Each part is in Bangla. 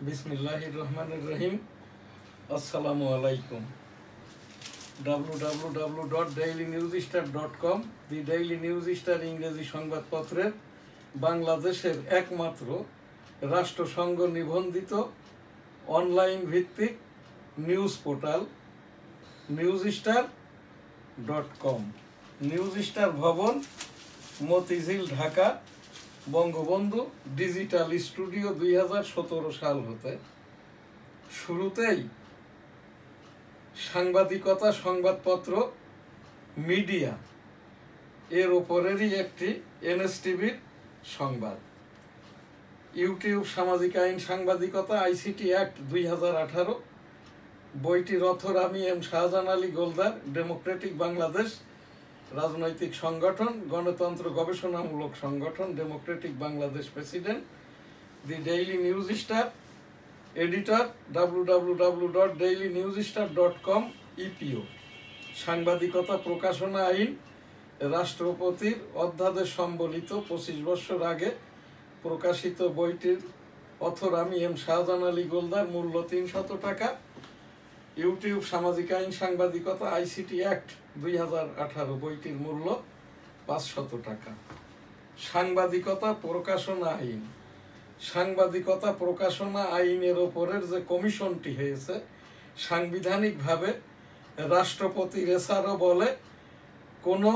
বিসমিল্লাহির রহমানির রহিম। আসসালামু আলাইকুম। www.dailynewsstar.com দি ডেইলি নিউজ স্টার ইংরেজি সংবাদপত্রের বাংলাদেশের একমাত্র রাষ্ট্রসংঘ নিবন্ধিত অনলাইন ভিত্তিক news portal newsstar.com। News star ভবন, মতিঝিল, ঢাকা, বঙ্গবন্ধু ডিজিটাল স্টুডিও 2017 সাল হতে শুরুতেই সাংবাদিকতা, সংবাদপত্র, মিডিয়া এর ওপরেরই একটি এনএসটিভির সংবাদ। ইউটিউব সামাজিক আইন সাংবাদিকতা আইসিটি অ্যাক্ট 2018, বইটির অথর আমি এম শাহজাহান আলী গোলদার, ডেমোক্রেটিক বাংলাদেশ রাজনৈতিক সংগঠন, গণতন্ত্র গবেষণামূলক সংগঠন, democratic Bangladesh president, the daily news star, editor www.dailynewsstar.com, ইপিও। সাংবাদিকতা প্রকাশনা আইন, রাষ্ট্রপতির অধ্যাদেশ সম্বলিত 25 বছর আগে প্রকাশিত বইটির অথর আমি এম শাহজাহান আলী গোলদার, মূল্য 300 টাকা। ইউটিউব সামাজিক আইন সাংবাদিকতা আইসিটি অ্যাক্ট 2018, বইটির মূল্য 500 টাকা। সাংবাদিকতা প্রকাশনা আইন, সাংবাদিকতা প্রকাশনা আইনের ওপরের যে কমিশনটি হয়েছে, সাংবিধানিকভাবে রাষ্ট্রপতির এছাড়াও বলে কোনো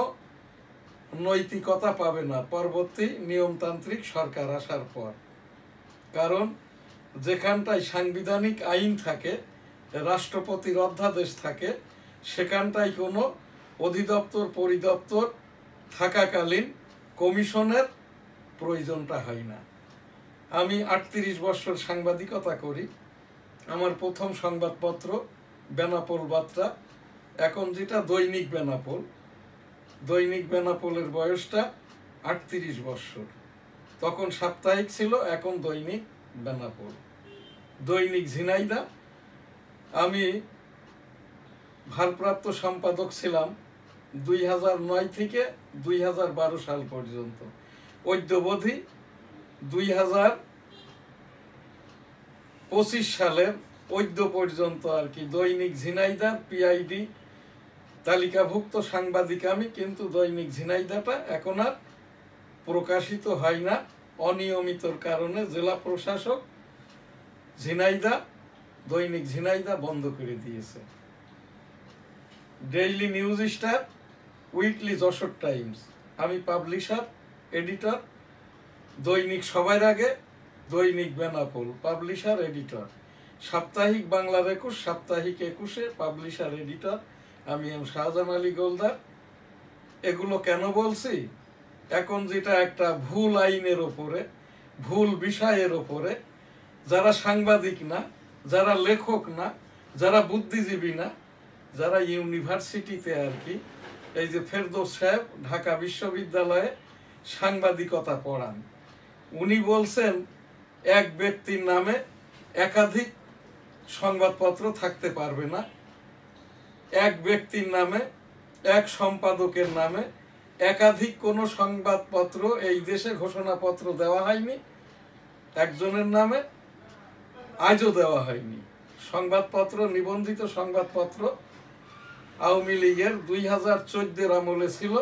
নৈতিকতা পাবে না পরবর্তী নিয়মতান্ত্রিক সরকার আসার পর। কারণ যেখানটায় সাংবিধানিক আইন থাকে, রাষ্ট্রপতির অধ্যাদেশ থাকে, সেখানটায় কোনো অধিদপ্তর পরিদপ্তর থাকাকালীন কমিশনের প্রয়োজনটা হয় না। আমি 38 বছর সাংবাদিকতা করি। আমার প্রথম সংবাদপত্র বেনাপোল বার্তা, এখন যেটা দৈনিক বেনাপোল। দৈনিক বেনাপোলের বয়সটা 38 বছর। তখন সাপ্তাহিক ছিল, এখন দৈনিক বেনাপোল। দৈনিক ঝিনাইদহ আমি ভারপ্রাপ্ত সম্পাদক ছিলাম 2009 থেকে 2012 সাল পর্যন্ত। অদ্যাবধি 2025 সালের পর্যন্ত আর কি দৈনিক ঝিনাইদহ পিআইডি তালিকাভুক্ত সাংবাদিক আমি, কিন্তু দৈনিক ঝিনাইদহটা এখন আর প্রকাশিত হয় না অনিয়মিতর কারণে। জেলা প্রশাসক ঝিনাইদহ দৈনিক ঝিনাইদহ বন্ধ করে দিয়েছে। Daily news star, weekly Jessore Times, আমি পাবলিশার, এডিটর। দৈনিক সবার আগে, দৈনিক বেনাপোল, পাবলিশার, এডিটর। সাপ্তাহিক বাংলার 21, সাপ্তাহিক 21-এ, পাবলিশার, এডিটর আমি এম শাহজাহান আলী গোলদার। এগুলো কেন বলছি? এখন যেটা একটা ভুল আইনের ওপরে, ভুল বিষয়ের ওপরে, যারা সাংবাদিক না, যারা লেখক না, যারা বুদ্ধিজীবী না, যারা ইউনিভার্সিটিতে আর কি, এই যে ফেরদৌস সাহেব ঢাকা বিশ্ববিদ্যালয়ে সাংবাদিকতা পড়ান, উনি বলছেন এক ব্যক্তির নামে একাধিক সংবাদপত্র থাকতে পারবে না। এক ব্যক্তির নামে, এক সম্পাদকের নামে একাধিক কোনো সংবাদপত্র এই দেশে ঘোষণাপত্র দেওয়া হয়নি। একজনের নামে আজও দেওয়া হয়নি। সংবাদপত্র, নিবন্ধিত সংবাদপত্র আওয়ামী লীগের 2014 আমলে ছিল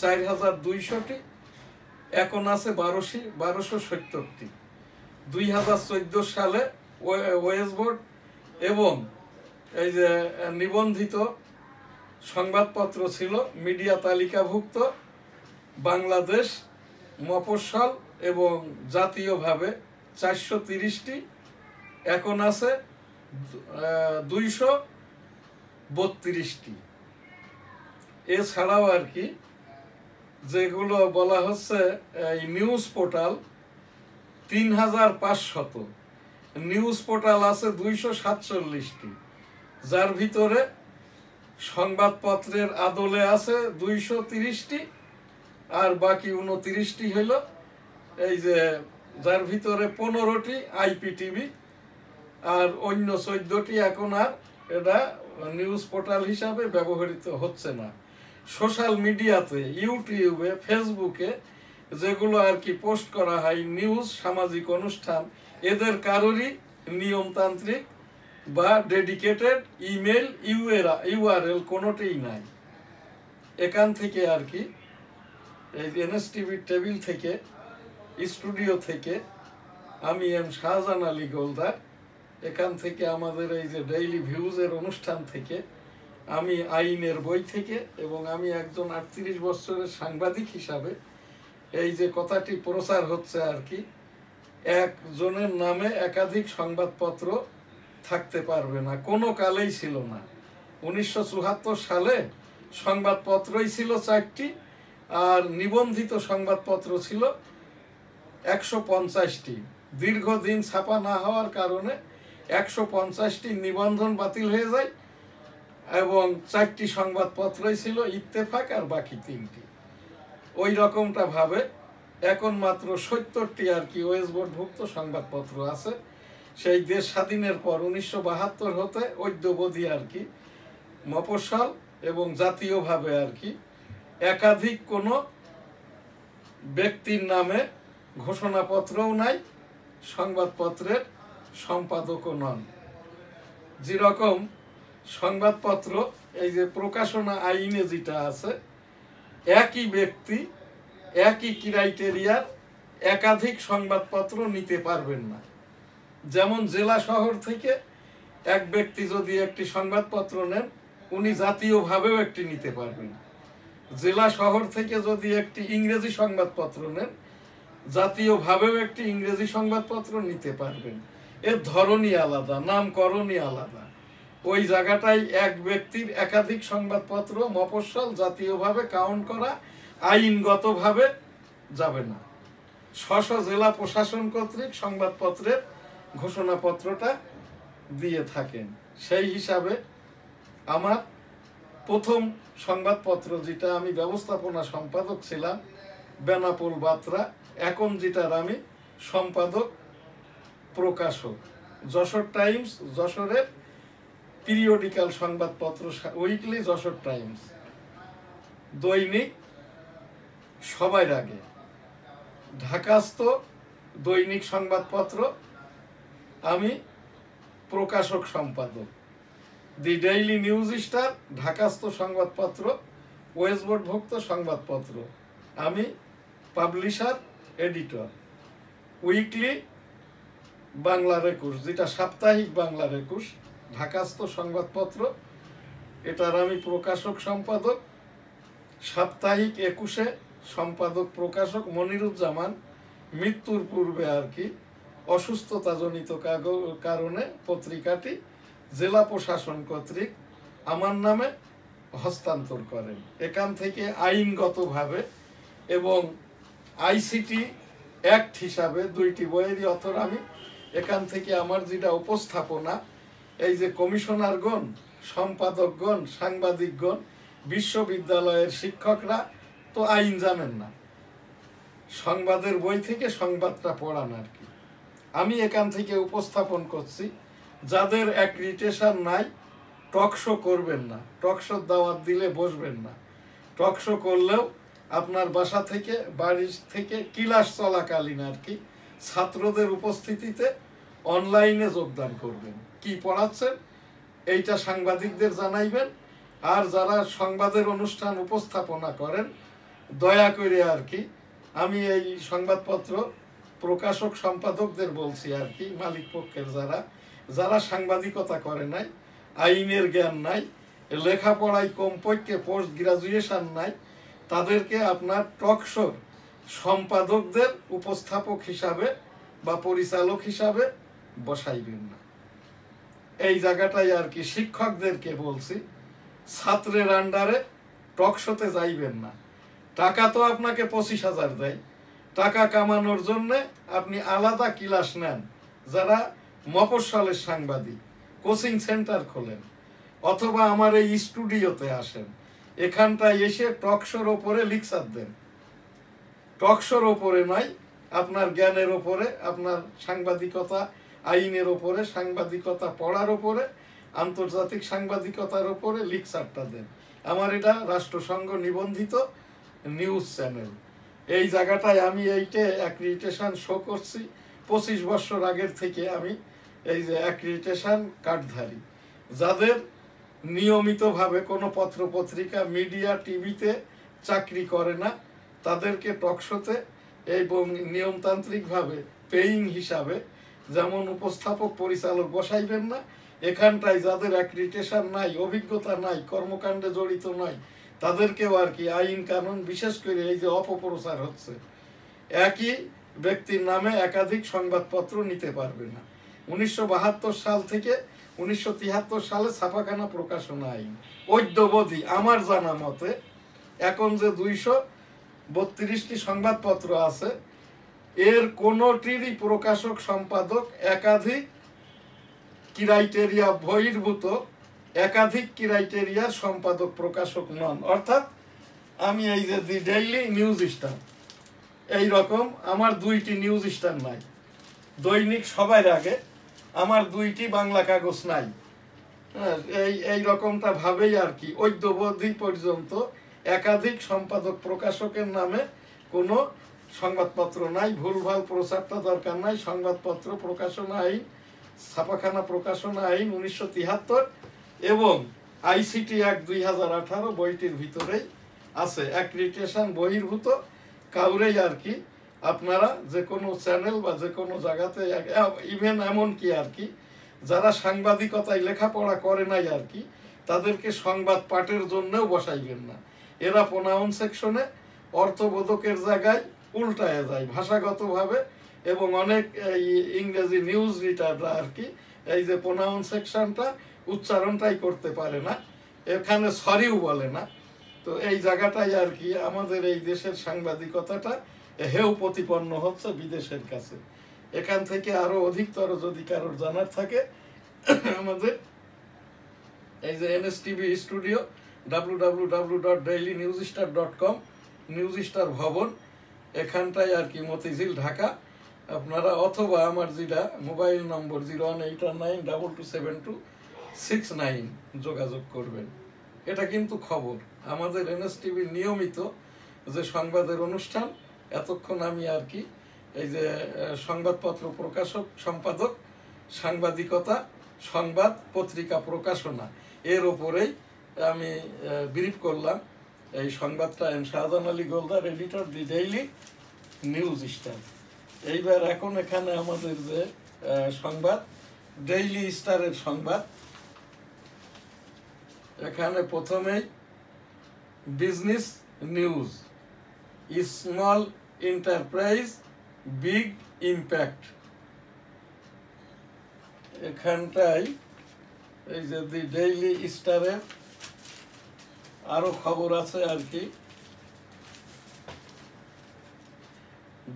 4200টি, এখন আছে 1270টি। 2014 সালে ওয়েস বোর্ড এবং এই যে নিবন্ধিত সংবাদপত্র ছিল মিডিয়া তালিকাভুক্ত বাংলাদেশ, মফস্বল এবং জাতীয়ভাবে 430টি, এখন আছে 232টি। এছাড়াও আর কি যেগুলো বলা হচ্ছে এই নিউজ পোর্টাল 3500, নিউজ পোর্টাল আছে 247টি, যার ভিতরে সংবাদপত্রের আদলে আছে 230টি, আর বাকি 29টি হইল এই যে যার ভিতরে 15টি আইপিটিভি, আর অন্য 14টি এখন আর এটা নিউজ পোর্টাল হিসাবে ব্যবহৃত হচ্ছে না। সোশ্যাল মিডিয়াতে, ইউটিউবে, ফেসবুকে যেগুলো আর কি পোস্ট করা হয়, নিউজ, সামাজিক অনুষ্ঠান, এদের কারোরই নিয়মতান্ত্রিক বা ডেডিকেটেড ইমেল ইউআরএল কোনোটাই নাই। এখান থেকে আর কি এই এনএসটিভির টেবিল থেকে, স্টুডিও থেকে আমি এম শাহজাহান আলী গোলদার, এখান থেকে আমাদের এই যে ডেইলি ভিউজের অনুষ্ঠান থেকে, আমি আইনের বই থেকে, এবং আমি একজন 38 বছরের সাংবাদিক হিসাবে এই যে কথাটি প্রচার হচ্ছে আর কি, একজনের নামে একাধিক সংবাদপত্র থাকতে পারবে না, কোনো কালেই ছিল না। 1974 সালে সংবাদপত্রই ছিল 4টি, আর নিবন্ধিত সংবাদপত্র ছিল 150টি। দীর্ঘদিন ছাপা না হওয়ার কারণে 150টি নিবন্ধন বাতিল হয়ে যায়, এবং 4টি সংবাদপত্রই ছিল, ইত্তেফাক আর বাকি 3টি। ওই রকমটা ভাবে এখন মাত্র 70টি আর কি ওয়েস্টবোর্ডভুক্ত সংবাদপত্র আছে। সেই দেশ স্বাধীনের পর 1972 হতে অদ্যবধি আর কি মফস্বল এবং জাতীয়ভাবে আর কি একাধিক কোনো ব্যক্তির নামে ঘোষণাপত্রও নাই, সংবাদপত্রের সম্পাদকও নন। যেরকম সংবাদপত্র এই যে প্রকাশনা আইনে যেটা আছে, একই ব্যক্তি একই ক্রাইটেরিয়ার একাধিক সংবাদপত্র নিতে পারবেন না। যেমন জেলা শহর থেকে এক ব্যক্তি যদি একটি সংবাদপত্র নেন, উনি জাতীয়ভাবেও একটি নিতে পারবেন। জেলা শহর থেকে যদি একটি ইংরেজি সংবাদপত্র নেন, জাতীয়ভাবেও একটি ইংরেজি সংবাদপত্র নিতে পারবেন। এর ধরনই আলাদা, নামকরণই আলাদা। ওই জায়গাটায় এক ব্যক্তির একাধিক সংবাদপত্র মফস্বল জাতীয়ভাবে কাউন্ট করা আইনগতভাবে যাবে না। স্ব জেলা প্রশাসন কর্তৃক সংবাদপত্রের ঘোষণাপত্রটা দিয়ে থাকেন। সেই হিসাবে আমার প্রথম সংবাদপত্র যেটা, আমি ব্যবস্থাপনা সম্পাদক ছিলাম বেনাপোল বাত্রা, এখন যেটার আমি সম্পাদক প্রকাশক, যশোর টাইমস, যশোরের পিরিয়ডিক্যাল সংবাদপত্র উইকলি যশোর টাইমস, দৈনিক সবার আগে, ঢাকাস্থ দৈনিক সংবাদপত্র আমি প্রকাশক সম্পাদক, দি ডেইলি নিউজ স্টার ঢাকাস্থ সংবাদপত্র ওয়েস্টবোর্ডভুক্ত সংবাদপত্র আমি পাবলিশার এডিটর, উইকলি বাংলার একুশ যেটা সাপ্তাহিক বাংলার একুশ ঢাকাস্থ সংবাদপত্র, এটার আমি প্রকাশক সম্পাদক। সাপ্তাহিক একুশে সম্পাদক প্রকাশক মনিরুজ্জামান মৃত্যুর পূর্বে আর কি অসুস্থতাজনিত কারণে পত্রিকাটি জেলা প্রশাসন কর্তৃক আমার নামে হস্তান্তর করেন। এখান থেকে আইনগতভাবে এবং আইসিটি অ্যাক্ট হিসাবে 2টি বইয়েরই অথর আমি। এখান থেকে আমার যেটা উপস্থাপনা, এই যে কমিশনারগণ, সম্পাদকগণ, সাংবাদিকগণ, বিশ্ববিদ্যালয়ের শিক্ষকরা তো আইন জানেন না, সংবাদের বই থেকে সংবাদটা পড়ান আর কি। আমি এখান থেকে উপস্থাপন করছি। যাদের অ্যাক্রিডিটেশন নাই, টকশো করবেন না, টকশোর দাওয়াত দিলে বসবেন না। টকশো করলেও আপনার বাসা থেকে, বাড়ি থেকে ক্লাস চলাকালীন আর কি ছাত্রদের উপস্থিতিতে অনলাইনে যোগদান করবেন। কি পড়াচ্ছেন এইটা সাংবাদিকদের জানাইবেন। আর যারা সংবাদের অনুষ্ঠান উপস্থাপনা করেন, দয়া করে আর কি আমি এই সংবাদপত্র প্রকাশক সম্পাদকদের বলছি আর কি, মালিক পক্ষের যারা সাংবাদিকতা করে নাই, আইনের জ্ঞান নাই, লেখাপড়ায় কমপক্ষে পোস্ট গ্রাজুয়েশন নাই, তাদেরকে আপনার টকশোর সম্পাদকদের উপস্থাপক হিসাবে বা পরিচালক হিসাবে বসাইবেন না। এই জায়গাটাই আর কি শিক্ষকদেরকে বলছি, ছাত্রের আন্ডারে টকশোতে যাইবেন না। টাকা তো আপনাকে 25,000 দেয়, টাকা কামানোর জন্যে আপনি আলাদা ক্লাস নেন। যারা মফস্বলের সাংবাদিক, কোচিং সেন্টার খোলেন, অথবা আমার এই স্টুডিওতে আসেন, এখানটায় এসে টকশোর ওপরে লেকচার দেন। টকশোর ওপরে নয়, আপনার জ্ঞানের ওপরে, আপনার সাংবাদিকতা আইনের ওপরে, সাংবাদিকতা পড়ার ওপরে, আন্তর্জাতিক সাংবাদিকতার ওপরে লেকচারটা দেন। আমার এটা রাষ্ট্রসংঘ নিবন্ধিত নিউজ চ্যানেল। এই জায়গাটায় আমি এইটা অ্যাক্রিডিটেশন শো করছি। 25 বছর আগের থেকে আমি এই যে অ্যাক্রিডিটেশন কার্ডধারী, যাদের নিয়মিতভাবে কোনো পত্রপত্রিকা, মিডিয়া, টিভিতে চাকরি করে না, তাদেরকে টকশোতে এবং নিয়মতান্ত্রিকভাবে পেইং হিসাবে, যেমন উপস্থাপক পরিচালক বসাইবেন না, এখানটায় যাদের অ্যাক্রিডিটেশন নাই, অভিজ্ঞতা নাই, কর্মকাণ্ডে জড়িত নয়, তাদেরকেও আর কি আইন কানুন, বিশেষ করে এই যে অপপ্রচার হচ্ছে, একই ব্যক্তির নামে একাধিক সংবাদপত্র নিতে পারবে না। 1972 সাল থেকে 1973 সালে ছাপাখানা প্রকাশনা আইন অদ্যাবধি আমার জানা মতে এখন যে 232টি সংবাদপত্র আছে, এর কোনোটিরই প্রকাশক সম্পাদক একাধিক ক্রাইটেরিয়া বহির্ভূত, একাধিক ক্রাইটেরিয়ার সম্পাদক প্রকাশক নন। অর্থাৎ আমি এই যে দি ডেইলি নিউজ স্টার, এই রকম আমার 2টি নিউজ স্টার নাই, দৈনিক সবার আগে আমার 2টি বাংলা কাগজ নাই, এই রকমটা ভাবেই আর কি অদ্যাবধি পর্যন্ত একাধিক সম্পাদক প্রকাশকের নামে কোনো সংবাদপত্র নাই। ভুলভাল প্রচারটা দরকার নাই। সংবাদপত্র প্রকাশনা আইন, ছাপাখানা প্রকাশনা আইন 1973 এবং আইসিটি অ্যাক্ট 2018 বইটির ভিতরেই আছে। অ্যাক্রিডিটেশন বহির্ভূত কাউরেই আর কি আপনারা যে কোনো চ্যানেল বা যে কোনো জায়গাতে, ইভেন এমনকি আর কি যারা সাংবাদিকতায় লেখাপড়া করে নাই আর কি, তাদেরকে সংবাদ পাঠের জন্যও বসাইবেন না। এরা প্রোনাউন্স সেকশনে অর্থবোধকের জায়গায় উল্টায় যায় ভাষাগতভাবে, এবং অনেক ইংরেজি নিউজ রিডাররা আর কি এই যে প্রোনাউন্স সেকশনটা উচ্চারণটাই করতে পারে না, এখানে সরিও বলে না। তো এই জায়গাটাই আর কি আমাদের এই দেশের সাংবাদিকতাটা হেউ প্রতিপন্ন হচ্ছে বিদেশের কাছে। এখান থেকে আরো অধিকতর যদি কারোর জানার থাকে, আমাদের এই যে এনএসটিভি স্টুডিও, www.dailynewsstar.com, নিউজ স্টার ভবন, এখানটায় আর কি মতিঝিল, ঢাকা। আপনারা অথবা আমার যেটা মোবাইল নম্বর 01892272669 যোগাযোগ করবেন। এটা কিন্তু খবর, আমাদের এনএসটিভির নিয়মিত যে সংবাদের অনুষ্ঠান, এতক্ষণ আমি আর কি এই যে সংবাদপত্র প্রকাশক, সম্পাদক, সাংবাদিকতা, সংবাদ, পত্রিকা প্রকাশনা, এর ওপরেই আমি ব্রিফ করলাম। এই সংবাদটা এম শাহজাহান আলী গোলদার, এডিটর, দি ডেইলি নিউজ স্টার। এইবার এখন এখানে আমাদের যে সংবাদ, ডেইলি স্টারের সংবাদ, এখানে প্রথমেই business news, small enterprise big impact. এখানটায় এই যে দি ডেইলি স্টারের আরো খবর আছে আর কি।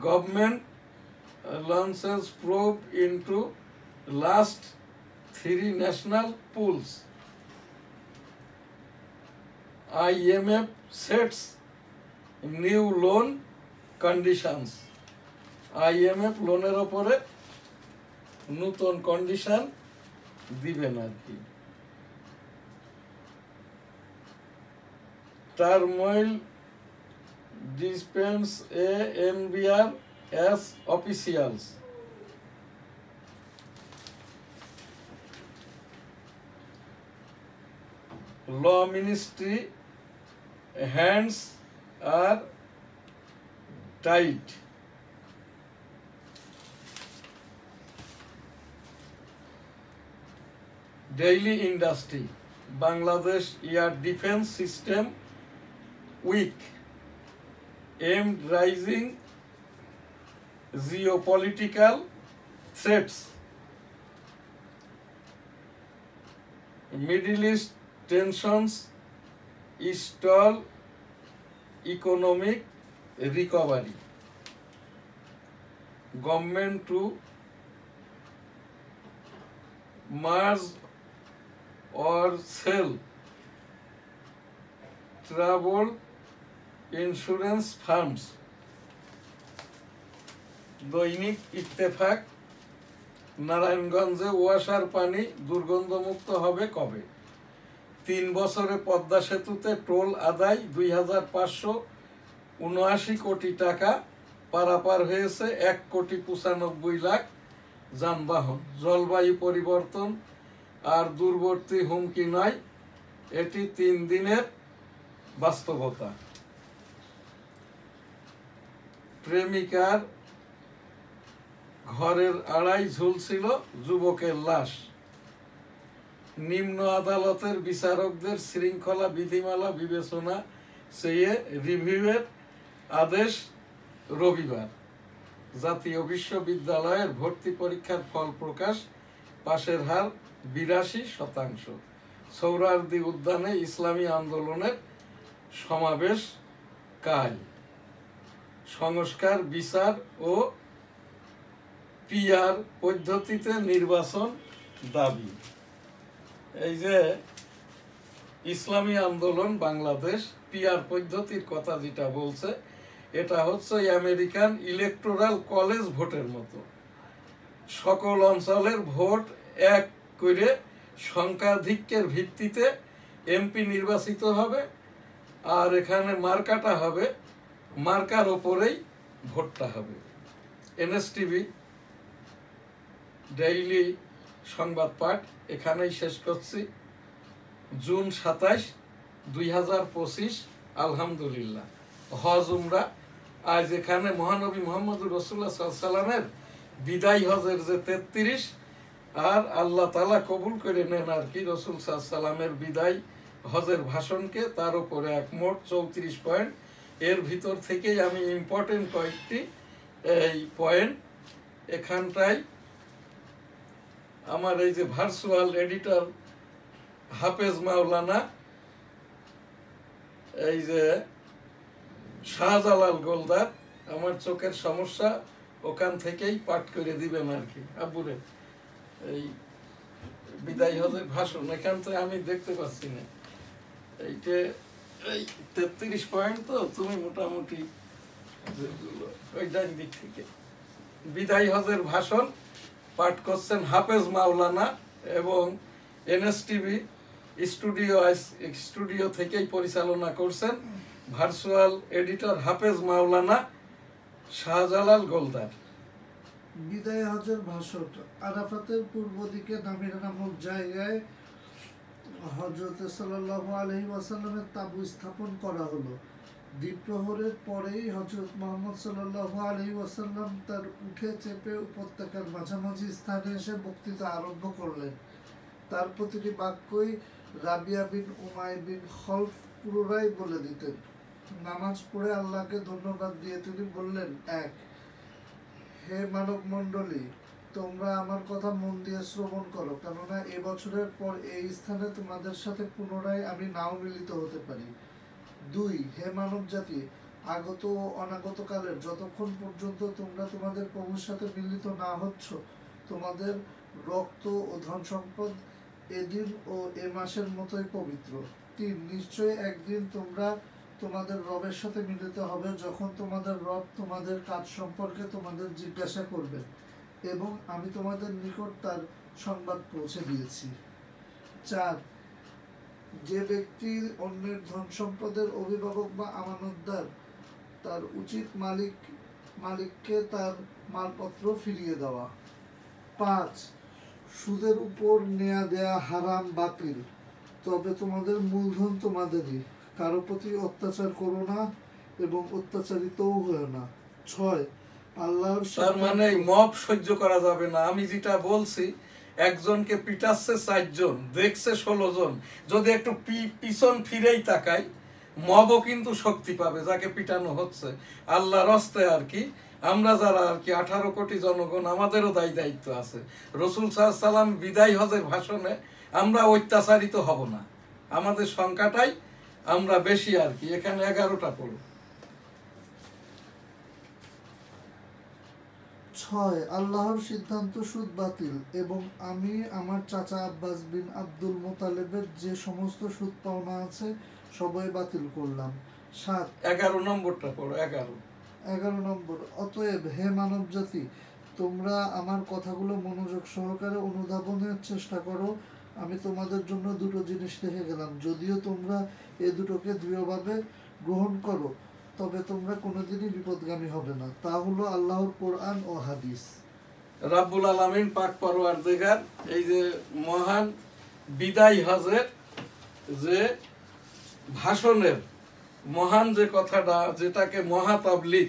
Government launches probe into last 3 national pools. IMF sets new loan conditions. IMF লোনের ওপরে নতুন কন্ডিশন দিবেন আর কি। Turmoil dispense ANBR as officials. Law Ministry hands are tight. Daily industry, Bangladesh air defense system weak, aimed rising geopolitical threats. Middle East tensions stall economic recovery. Government to merge or sell travel insurance firms. দৈনিক ইত্তেফাক, নারায়ণগঞ্জে ওয়াসার পানি দুর্গন্ধমুক্ত হবে কবে? 3 বছরে পদ্মা সেতুতে টোল আদায় 2579 কোটি টাকা, পারাপার হয়েছে 1,95,00,000 যানবাহন। জলবায়ু পরিবর্তন আর দূরবর্তী হুমকি নয়, এটি 3 দিনের বাস্তবতা। প্রেমিকার ঘরের আড়াই ঝুলছিল যুবকের লাশ। নিম্ন আদালতের বিচারকদের শৃঙ্খলা বিধিমালা বিবেচনা চেয়ে রিভিউয়ের আদেশ রবিবার। জাতীয় বিশ্ববিদ্যালয়ের ভর্তি পরীক্ষার ফল প্রকাশ, পাশের হার 82%। সোহরাওয়ার্দী উদ্যানে ইসলামী আন্দোলনের সমাবেশ কাল। সংস্কার, বিচার ও পিআর পদ্ধতিতে নির্বাচন দাবি। এই যে ইসলামী আন্দোলন বাংলাদেশ পিআর পদ্ধতির কথা যেটা বলছে, এটা হচ্ছে আমেরিকান ইলেকটোরাল কলেজ ভোটের মতো। সকল অঞ্চলের ভোট এক করে সংখ্যাধিক্যের ভিত্তিতে এমপি নির্বাচিত হবে, আর এখানে মার্কাটা হবে, মার্কার ওপরেই ভোটটা হবে। এনএসটিভি ডেইলি সংবাদ পাঠ এখানেই শেষ করছি। জুন 27, 2025। আলহামদুলিল্লাহ, হজ উমরা আজ এখানে মহানবী মোহাম্মদুর রাসূলুল্লাহ সাল্লাল্লাহু আলাইহি ওয়াসাল্লামের বিদায় হজের যে 33, আর আল্লাহ তাআলা কবুল করে নেন আর কি রাসূল সাল্লাল্লাহু আলাইহি ওয়াসাল্লামের বিদায় হজের ভাষণকে, তার উপরে মোট 34 পয়েন্ট। এর ভিতর থেকেই আমি ইম্পর্টেন্ট কয়েকটি এই পয়েন্ট এখানটায় আমার এই যে ভার্চুয়াল এডিটর হাফেজ মাওলানা এই যে শাহজালাল গোলদার, আমার চোখের সমস্যা, ওখান থেকেই পাঠ করে দিবেন আর কি। আব্বুরে এই বিদায় হজের ভাষণ এখান থেকে আমি দেখতে পাচ্ছি না, এইটা এই 33 পয়েন্ট। তো তুমি মোটামুটি ওই ডান দিক থেকে বিদায় হজের ভাষণ পাঠ করছেন হাফেজ মাওলানা, এবং এনএসটিভি স্টুডিও থেকেই পরিচালনা করছেন ভার্চুয়াল এডিটর হাফেজ মাওলানা শাহজালাল গোলদার। বিদায় হজের ভাষণ। আরাফাতের পূর্ব দিকে নামিরা নামক জায়গায় হযরত সাল্লাল্লাহু আলাইহি ওয়াসাল্লামের তাঁবু স্থাপন করা হলো। দ্বীপ্রহরের পরেই হযরত মুহাম্মদ সাল্লাল্লাহু আলাইহি ওয়াসাল্লাম তার উঠে চেপে উপত্যকার মাঝামাঝি স্থানে এসে বক্তৃতা আরম্ভ করলেন। তার প্রতিটি বাক্যই রাবিয়া বিন উমাইর বিন খলফ পুনরায় বলে দিতেন। নামাজ পড়ে আল্লাহকে ধন্যবাদ দিয়ে তিনি বললেন, এক, হে মানব মণ্ডলী, তোমরা আমার কথা মন দিয়ে শ্রবণ করো, কেননা এবছরের পর এই স্থানে তোমাদের সাথে পুনরায় আমি নাও মিলিত হতে পারি। দুই, হে মানব জাতি, আগত ও অনাগত কালের যতক্ষণ পর্যন্ত তোমরা তোমাদের প্রভুর সাথে মিলিত না হচ্ছ, তোমাদের রক্ত ও ধন সম্পদ এদিন ও এ মাসের মতোই পবিত্র। তিন, নিশ্চয়ই একদিন তোমরা তোমাদের রবের সাথে মিলিত হবে, যখন তোমাদের রব তোমাদের কাজ সম্পর্কে তোমাদের জিজ্ঞাসা করবে, এবং আমি তোমাদের নিকট তার সংবাদ পৌঁছে দিয়েছি। চার, যে ব্যক্তি অন্যের ধন সম্পদের অভিভাবক বা আমানতদার, তার উচিত মালিককে তার মালপত্র ফিরিয়ে দেওয়া। পাঁচ, সুদের উপর নেয়া দেয়া হারাম বাতিল, তবে তোমাদের মূলধন তোমাদেরই। কারো প্রতি অত্যাচার করো না এবং অত্যাচারিতও হয়েও না। ছয়, আল্লাহর তার মানে মব সহ্য করা যাবে না। আমি যেটা বলছি, একজনকে পিটাচ্ছে 4 জন, দেখছে 16 জন, যদি একটু পিছন ফিরেই তাকাই, মবও কিন্তু শক্তি পাবে যাকে পিটানো হচ্ছে। আল্লাহর রাস্তায় আর কি আমরা যারা আর কি 18 কোটি জনগণ, আমাদেরও দায়িত্ব আছে। রাসূল সাল্লাল্লাহু আলাইহি ওয়াসাল্লাম বিদায় হজের ভাষণে আমরা অত্যাচারিত হব না, আমাদের সংখ্যাটাই আমরা বেশি আর কি। এখানে 11টা পড়ো। 6, আল্লাহর সিদ্ধান্ত সুদ বাতিল, এবং আমি আমার চাচা আব্বাস বিন আব্দুল মোতালেবের যে সমস্ত সুদ পাওনা আছে সবই বাতিল করলাম। 7, 11 নম্বরটা পড়ো। 11 নম্বর, অতএব হে মানব জাতি, তোমরা আমার কথাগুলো মনোযোগ সহকারে অনুধাবনের চেষ্টা করো। আমি তোমাদের জন্য দুটো জিনিস রেখে গেলাম, যদিও তোমরা এ দুটোকে দৃঢ়ভাবে গ্রহণ করো তবে তোমরা কোনোদিনই বিপদগামী হবে না। তা হলো আল্লাহর কোরআন ও হাদিস। রাব্বুল আলামিন পাক পরওয়ারদিগার এই যে মহান বিদায় হজের যে ভাষণের মহান যে কথাটা, যেটাকে মহাতাবলিগ,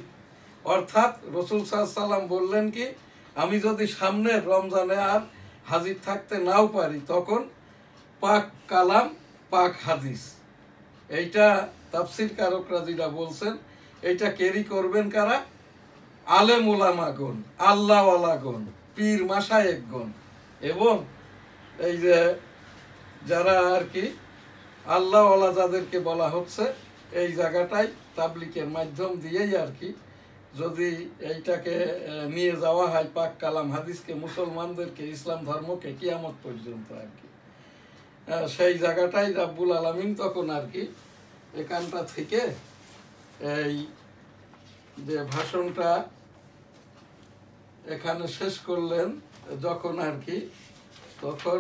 অর্থাৎ রাসূল সাল্লাল্লাহু আলাইহি সাল্লাম বললেন কি, আমি যদি সামনের রমজানে আর হাজির থাকতে নাও পারি, তখন পাক কালাম পাক হাদিস, এইটা তাফসীর কারকরা যেটা বলছেন, এইটা ক্যারি করবেন কারা? আলেম ওলামাগণ, আল্লাহওয়ালাগণ, পীর মাশায়েখগণ, এবং এই যে যারা আর কি আল্লাহওয়ালা যাদেরকে বলা হচ্ছে, এই জায়গাটায় তাবলিগের মাধ্যম দিয়েই আর কি যদি এইটাকে নিয়ে যাওয়া হয় পাক কালাম হাদিসকে, মুসলমানদেরকে, ইসলাম ধর্মকে কিয়ামত পর্যন্ত আর কি, সেই জায়গাটাই রাব্বুল আলামিন তখন আর কি এখানটা থেকে এই যে ভাষণটা এখানে শেষ করলেন যখন আর কি, তখন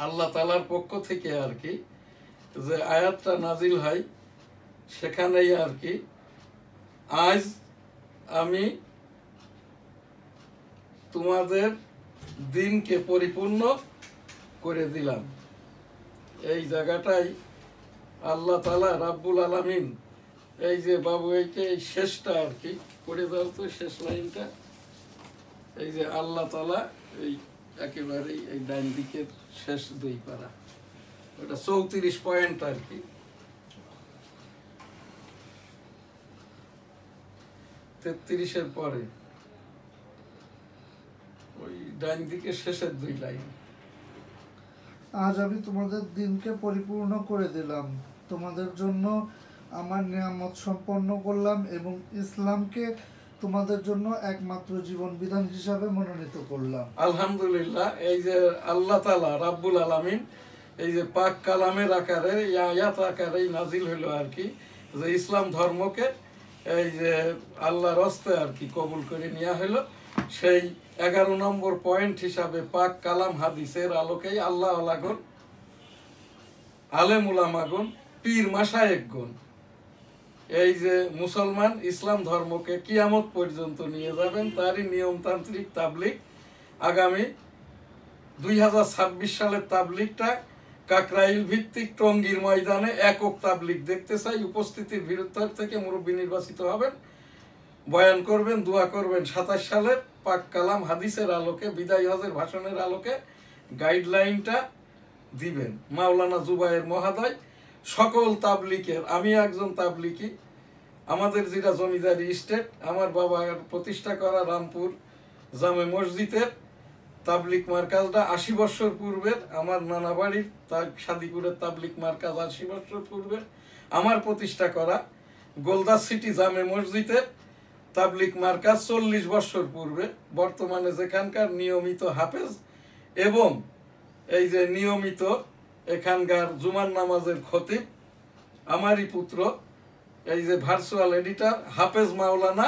আল্লাহ তাআলার পক্ষ থেকে আর কি যে আয়াতটা নাজিল হয়, সেখানেই আর কি আজ আমি তোমাদের দিনকে পরিপূর্ণ করে দিলাম। এই জায়গাটাই আল্লাহ তাআলা রাব্বুল আলামিন এই যে বাবু এইটা এই শেষটা আর কি করে দাও তো, শেষ লাইনটা, এই যে আল্লাহ তাআলা এই একেবারেই এই ডান দিকের শেষ দুই পারা, ওটা 34 পয়েন্ট আর কি, 33-এর পরে ওই ডান দিকের শেষের দুই লাইন। আজ আমি তোমাদের দিনকে পরিপূর্ণ করে দিলাম, তোমাদের জন্য আমার নিয়ামত সম্পন্ন করলাম এবং ইসলামকে তোমাদের জন্য একমাত্র জীবন বিধান হিসাবে মনোনীত করলাম। আলহামদুলিল্লাহ, এই যে আল্লাহ তাআলা রাব্বুল আলামিন এই যে পাক কালামের আকারে, আয়াত আকারে নাজিল হলো আর কি, যে ইসলাম ধর্মকে এই যে আল্লাহর হস্তে আর কি কবুল করে নেওয়া হলো, সেই 11 নম্বর পয়েন্ট হিসাবে পাক কালাম হাদিসের আলোকেই আল্লাহ আলাগণ, আলেম উলামাগণ, পীর মাশায়েখগণ এই যে মুসলমান ইসলাম ধর্মকে কিয়ামত পর্যন্ত নিয়ে যাবেন, তারই নিয়মতান্ত্রিক তাবলিগ আগামী 2026 সালের তাবলিগটা কাকরাইল ভিত্তিক টঙ্গীর ময়দানে একক তাবলিগ দেখতে চাই। উপস্থিতির বিরুদ্ধে থেকে মুরব্বী নির্বাচিত হবেন, বয়ান করবেন, দোয়া করবেন। 27 সালের পাক কালাম হাদিসের আলোকে, বিদায় হজের ভাষণের আলোকে গাইডলাইনটা দিবেন মাওলানা জুবায়ের মহোদয়। সকল তাবলিগের, আমি একজন তাবলিগি, আমাদের যেটা জমিদারি স্টেট, আমার বাবার প্রতিষ্ঠা করা রামপুর জামে মসজিদের তাবলিগ মার্কাজটা 80 বছর পূর্বের, আমার নানা বাড়ির সাদিপুরের তাবলিগ মার্কাজ 80 বছর পূর্বের, আমার প্রতিষ্ঠা করা গোলদা সিটি জামে মসজিদের তাবলিগ মার্কাজ 40 বছর পূর্বে, বর্তমানে যেখানকার নিয়মিত হাফেজ এবং এই যে নিয়মিত এখানকার জুমার নামাজের খতিব আমারই পুত্র, এই যে ভার্চুয়াল এডিটর হাফেজ মাওলানা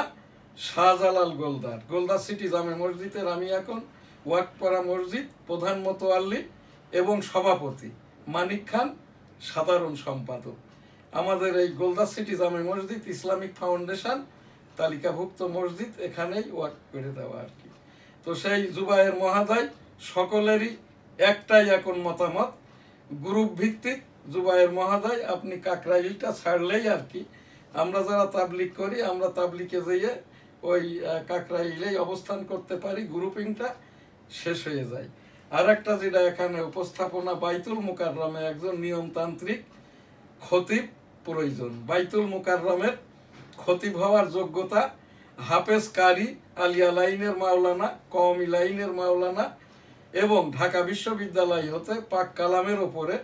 শাহজালাল গোলদার, গোলদা সিটি জামে মসজিদের আমি এখন ওয়াকপাড়া মসজিদ প্রধান মোতোয়াল্লি এবং সভাপতি, মানিক খান সাধারণ সম্পাদক। আমাদের এই গোলদা সিটি জামে মসজিদ ইসলামিক ফাউন্ডেশন তালিকাভুক্ত মসজিদ, এখানেই ওয়াক করে দেওয়া আর কি। তো সেই জুবায়ের মহোদয় সকলেরই একটাই এখন মতামত, গ্রুপ ভিত্তিক জুবায়ের মহোদয় আপনি কাকরাইলটা ছাড়লেই আর কি আমরা যারা তাবলিগ করি, আমরা তাবলিগে যেয়ে ওই কাকরাইলেই অবস্থান করতে পারি, গ্রুপিংটা শেষ হয়ে যায়। আর একটা যেটা এখানে উপস্থাপনা, বাইতুল মুকাররমে একজন নিয়মতান্ত্রিক খতিব প্রয়োজন। বাইতুল মুকাররমের খতিব হওয়ার যোগ্যতা হাফেজ কারি আলিয়া লাইনের মাওলানা, কওমি লাইনের মাওলানা এবং ঢাকা বিশ্ববিদ্যালয় হতে পাক কালামের ওপরে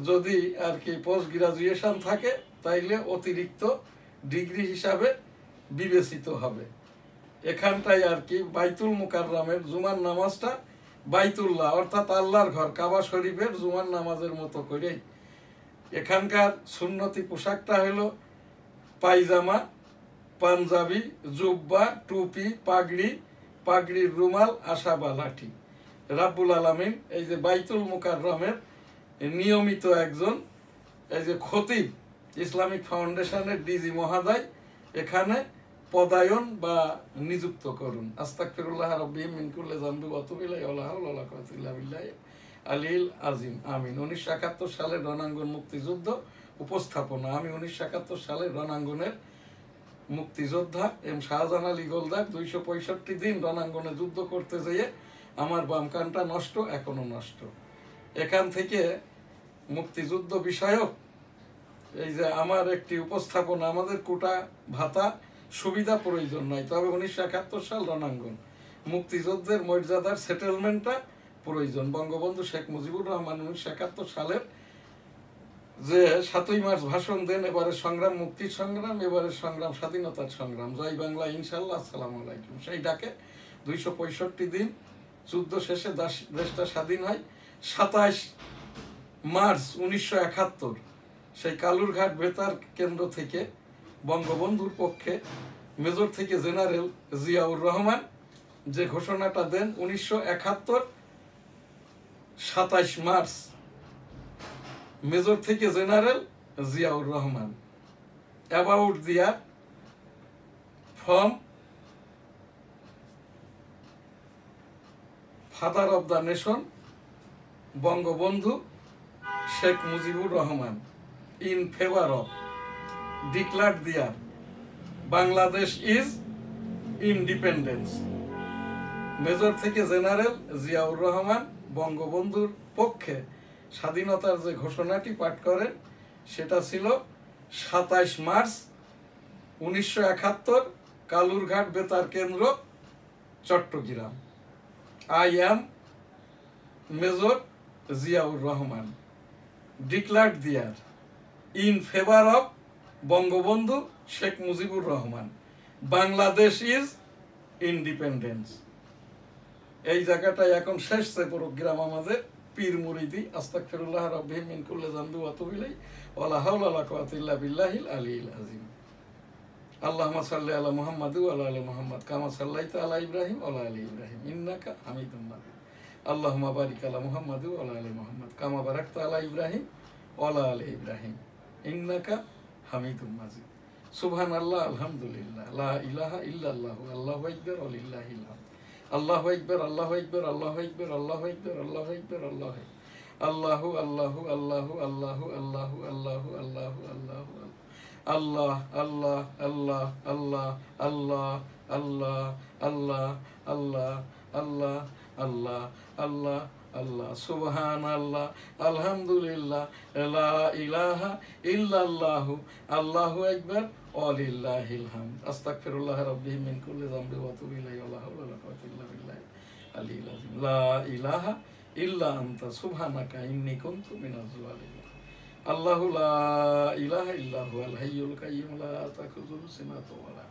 যদি আর কি পোস্ট গ্রাজুয়েশন থাকে, তাইলে অতিরিক্ত ডিগ্রি হিসাবে বিবেচিত হবে। এখানটাই আর কি বাইতুল মুকাররমের জুমার নামাজটা বাইতুল্লাহ অর্থাৎ আল্লাহর ঘর কাবা শরীফের জুমার নামাজের মতো করেই। এখানকার সুন্নতি পোশাকটা হলো পায়জামা, পাঞ্জাবি, জুব্বা, টুপি, পাগড়ি, পাগড়ির রুমাল, আশা বা লাঠি। রাব্বুল আলামিন এই যে বাইতুল মুকাররমের নিয়মিত একজন এই যে খতিব ইসলামিক ফাউন্ডেশনের ডিজি মহোদয় এখানে পদায়ন বা নিযুক্ত করুন। আস্তাগফিরুল্লাহ রাব্বি মিন কুল্লি যামবি ওয়া আতুবু ইলাইহি ওয়া লা হাওলা ওয়া লা কুওয়াতা ইল্লা বিল্লাহি আলিল আজিম। আমিন। 1971 সালের রণাঙ্গন মুক্তিযুদ্ধ উপস্থাপনা। আমি 1971 সালের রণাঙ্গনের মুক্তিযোদ্ধা এম শাহজাহান আলী গোলদার। 265 দিন রণাঙ্গনে যুদ্ধ করতে যেয়ে আমার বাম কানটা নষ্ট, এখনো নষ্ট। এখান থেকে মুক্তিযুদ্ধ বিষয়ক এই যে আমার একটি উপস্থাপনা, আমাদের কোটা ভাতা সুবিধা প্রয়োজন নাই, তবে 1971 সাল রণাঙ্গন মুক্তিযুদ্ধের মর্যাদার সেটেলমেন্টটা প্রয়োজন। বঙ্গবন্ধু শেখ মুজিবুর রহমান 1971 সালের যে 7ই মার্চ ভাষণ দেন, এবারে সংগ্রাম মুক্তির সংগ্রাম, এবারে সংগ্রাম স্বাধীনতার সংগ্রাম, জয় বাংলা ইনশাল্লাহ, আসসালামু আলাইকুম। সেই ডাকে 265 দিন যুদ্ধ শেষে দেশটা স্বাধীন হয়। 27 মার্চ 1971 সেই কালুরঘাট বেতার কেন্দ্র থেকে বঙ্গবন্ধুর পক্ষে মেজর থেকে জেনারেল জিয়াউর রহমান যে ঘোষণাটা দেন 1971 27 মার্চ, মেজর থেকে general Ziaur Rahman, about the year from father of the nation Bangabandhu Sheikh Mujibur Rahman in favour of declared the year Bangladesh is independence. Major থেকে জেনারেল জিয়াউর রহমান বঙ্গবন্ধুর পক্ষে স্বাধীনতার যে ঘোষণাটি পাঠ করেন সেটা ছিল 27 মার্চ 1971 কালুরঘাট বেতার কেন্দ্র, Chittagong. I am major Ziaur Rahman declared the year in favour of Bangabandhu Sheikh Mujibur Rahman, Bangladesh is independence. এই জায়গাটায় এখন শেষ প্রোগ্রাম আমাদের পীর মুরিদি। আস্তাগফিরুল্লাহ রাব্বি মিন কুল্লি যামবি ওয়া আতুবু ইলাইহি ওয়া লা হাওলা ওয়া লা কুওয়াতা ইল্লা বিল্লাহিল আলিয়্যিল আযীম। আল্লাহুম্মা সাল্লি আলা মুহাম্মাদ ওয়া আলা আলি মুহাম্মাদ কামা সাল্লাইতা আলা ইব্রাহিম ওয়া আলা আলি ইব্রাহিম ইন্নাকা হামিদুম মাজিদ। আল্লাহুম্মা বারিক আলা মুহাম্মাদ ওয়া আলা আলি মুহাম্মাদ কামা বারাকতা আলা ইব্রাহিম ওয়া আলা আলি ইব্রাহিম ইন্নাকা হামিদুম মাজিদ। সুবহানাল্লাহ, আলহামদুলিল্লাহ, লা ইলাহা ইল্লাল্লাহু, আল্লাহু আকবার, ওয়া লিল্লাহিল হামদ। আল্লাহু আকবার, আল্লাহু আকবার, আল্লাহু আকবার, আল্লাহু আকবার, আল্লাহু আকবার, আল্লাহু আল্লাহু আল্লাহু আল্লাহু আল্লাহু আল্লাহু আল্লাহু আল্লাহু আল্লাহ আল্লাহ আল্লাহ আল্লাহ আল্লাহ আল্লাহ আল্লাহ আল্লাহ আল্লাহ আল্লাহ আল্লাহ আল্লাহ। সুবহানাল্লাহ, আলহামদুলিল্লাহ, লা ইলাহা ইল্লাল্লাহু, আল্লাহু আকবার, ওয়া লিল্লাহিল হামদ। আস্তাগফিরুল্লাহ রাব্বি মিন কুল্লি যামবি ওয়া আতুবু ইলাইহি ওয়া লা হাওলা ওয়া লা কুওয়াতা ইল্লা বিল্লাহিল আলিয়্যিল আযীম। লা ইলাহা ইল্লা আনতা সুবহানাকা ইন্নী কুনতু মিনাজ জালিমিন। আল্লাহু লা ইলাহা ইল্লা হুয়াল হাইয়ুল কাইয়্যুম লা তাখুযুহু সিনাতুন ওয়া লা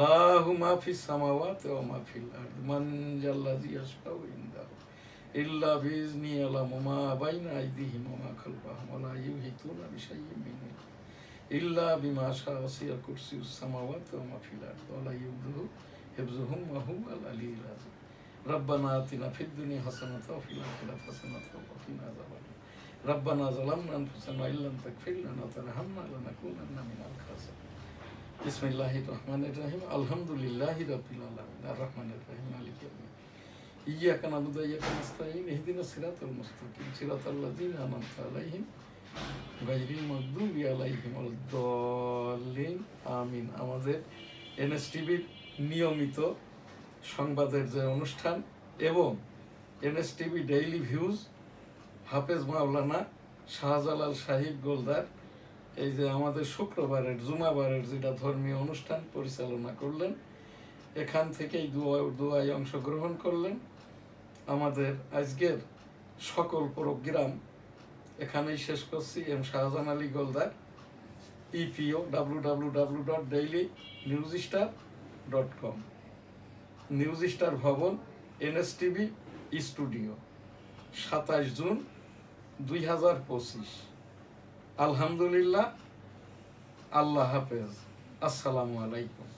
লাহু মা ফিস সামাওয়াতি ওয়া মা ফিল আরদ মান জাল্লাযী ইয়াশফাউ ইনদাহু ইল্লা বিইজনি ইয়ালামু মা বাইনা আইদিহিম ওয়া মা খালফাহুম ওয়া লা ইউহিতুনা বিশাইইন মিন ইলমিহি ইল্লা বিমা শাআ ওয়াসি'a কুরসিয়ুস সামাওয়াতি ওয়া মা ফিল আরদ ওয়া লা ইউযুহু হিফযুহুম ওয়া হুয়াল আলিয়্যুল আযীম। রব্বানা আতিনা ফিদ দুনিয়া হাসানাতাও ওয়া ফিল আখিরাতি হাসানাতাও ওয়া কিনা আযাবান্নার। রব্বানা যালামনা আনফুসানা ইল্লাম তাগফির লানা ওয়া তারহামনা লানাকুনান্না মিনাল খাসিরিন। বিসমিল্লাহির রহমানির রহিম। আলহামদুলিল্লাহি রাব্বিল আলামিন আর রহমানির রহিম মালিকি ইয়াউমিদ্দিন। ইয়্যাকা না'বুদু ওয়া ইয়্যাকা নাস্তাঈন ইহদিনাস সিরাতাল মুস্তাকিম সিরাতাল লাযীনা আন'আমতা আলাইহিম গায়রিল মাগদুবি আলাইহিম ওয়ালাদ-দাল্লিন। আমিন। আমাদের এনএসটিভির নিয়মিত সংবাদের যে অনুষ্ঠান এবং এনএসটিভি ডেইলি ভিউজ হাফেজ মাওলানা শাহজালাল সাহিব গোলদার এই যে আমাদের শুক্রবারের জুমাবারের যেটা ধর্মীয় অনুষ্ঠান পরিচালনা করলেন, এখান থেকেই দোয়ায় অংশগ্রহণ করলেন। আমাদের আজকের সকল প্রোগ্রাম এখানেই শেষ করছি। M Shahjahan Ali Goldar, EPO www.dailynewsstar.com, news star ভবন, এনএসটিভি স্টুডিও, 27 জুন 2025। আলহামদুলিল্লাহ, আল্লাহ হাফেজ, আসসালামু আলাইকুম।